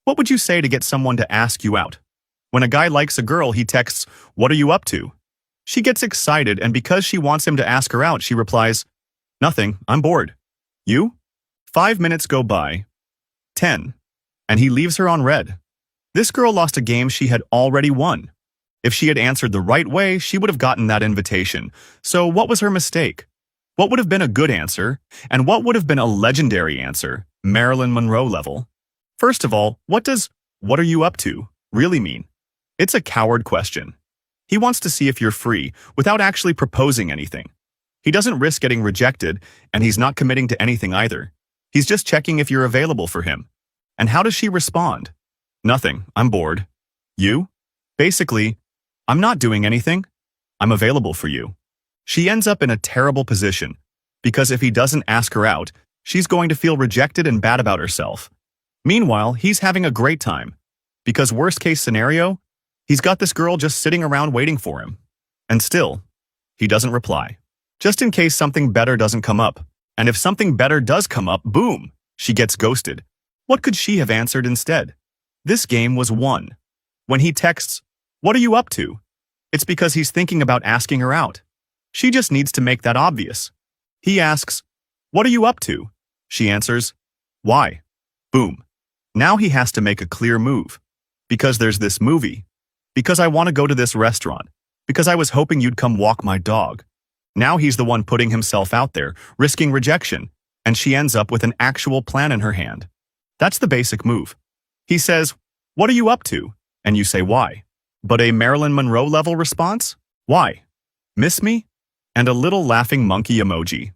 What would you say to get someone to ask you out? When a guy likes a girl, he texts, "What are you up to?" She gets excited, and because she wants him to ask her out, she replies, "Nothing, I'm bored." You? 5 minutes go by, 10, and he leaves her on red. This girl lost a game she had already won. If she had answered the right way, she would have gotten that invitation. So what was her mistake? What would have been a good answer, and what would have been a legendary answer, Marilyn Monroe level? First of all, what does "what are you up to" really mean? It's a coward question. He wants to see if you're free without actually proposing anything. He doesn't risk getting rejected, and he's not committing to anything either. He's just checking if you're available for him. And how does she respond? "Nothing, I'm bored." You? Basically, "I'm not doing anything. I'm available for you." She ends up in a terrible position, because if he doesn't ask her out, she's going to feel rejected and bad about herself. Meanwhile, he's having a great time, because worst case scenario, he's got this girl just sitting around waiting for him. And still, he doesn't reply. Just in case something better doesn't come up. And if something better does come up, boom, she gets ghosted. What could she have answered instead? This game was won. When he texts, "What are you up to?" it's because he's thinking about asking her out. She just needs to make that obvious. He asks, "What are you up to?" She answers, "Why?" Boom. Now he has to make a clear move. Because there's this movie. Because I want to go to this restaurant. Because I was hoping you'd come walk my dog. Now he's the one putting himself out there, risking rejection, and she ends up with an actual plan in her hand. That's the basic move. He says, "What are you up to?" And you say, "Why?" But a Marilyn Monroe level response? Why? Miss me? And a little laughing monkey emoji.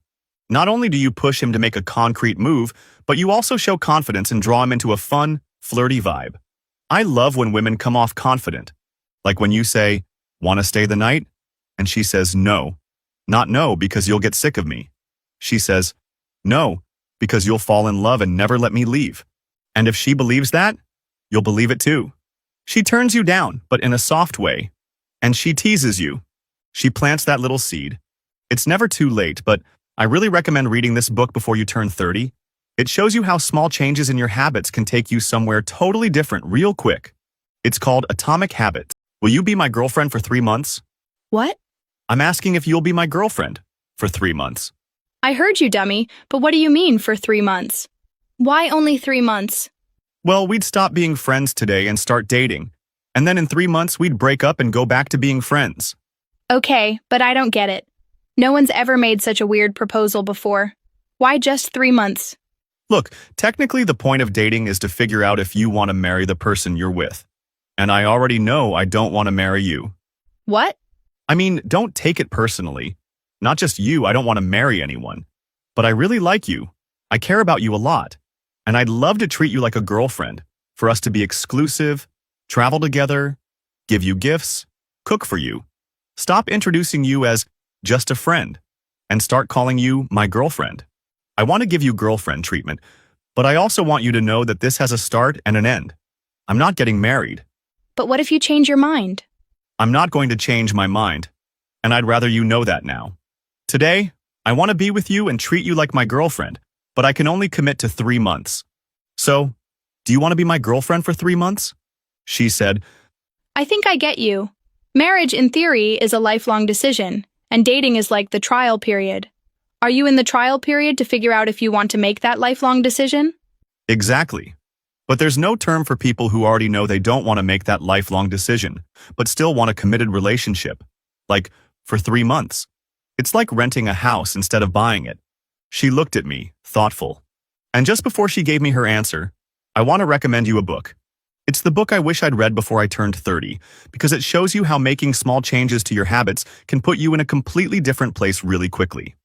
Not only do you push him to make a concrete move, but you also show confidence and draw him into a fun, flirty vibe. I love when women come off confident. Like when you say, "Want to stay the night?" And she says, "No." Not "no" because you'll get sick of me. She says, "No," because you'll fall in love and never let me leave. And if she believes that, you'll believe it too. She turns you down, but in a soft way. And she teases you. She plants that little seed. It's never too late, but I really recommend reading this book before you turn 30. It shows you how small changes in your habits can take you somewhere totally different real quick. It's called Atomic Habits. Will you be my girlfriend for 3 months? What? I'm asking if you'll be my girlfriend for 3 months. I heard you, dummy, but what do you mean for 3 months? Why only 3 months? Well, we'd stop being friends today and start dating. And then in 3 months, we'd break up and go back to being friends. Okay, but I don't get it. No one's ever made such a weird proposal before. Why just 3 months? Look, technically the point of dating is to figure out if you want to marry the person you're with. And I already know I don't want to marry you. What? I mean, don't take it personally. Not just you, I don't want to marry anyone. But I really like you. I care about you a lot. And I'd love to treat you like a girlfriend, for us to be exclusive, travel together, give you gifts, cook for you. Stop introducing you as just a friend, and start calling you my girlfriend. I want to give you girlfriend treatment, but I also want you to know that this has a start and an end. I'm not getting married. But what if you change your mind? I'm not going to change my mind, and I'd rather you know that now. Today, I want to be with you and treat you like my girlfriend, but I can only commit to 3 months. So, do you want to be my girlfriend for 3 months? She said, I think I get you. Marriage, in theory, is a lifelong decision, and dating is like the trial period. Are you in the trial period to figure out if you want to make that lifelong decision? Exactly. But there's no term for people who already know they don't want to make that lifelong decision, but still want a committed relationship. Like, for 3 months. It's like renting a house instead of buying it. She looked at me, thoughtful. And just before she gave me her answer, I want to recommend you a book. It's the book I wish I'd read before I turned 30, because it shows you how making small changes to your habits can put you in a completely different place really quickly.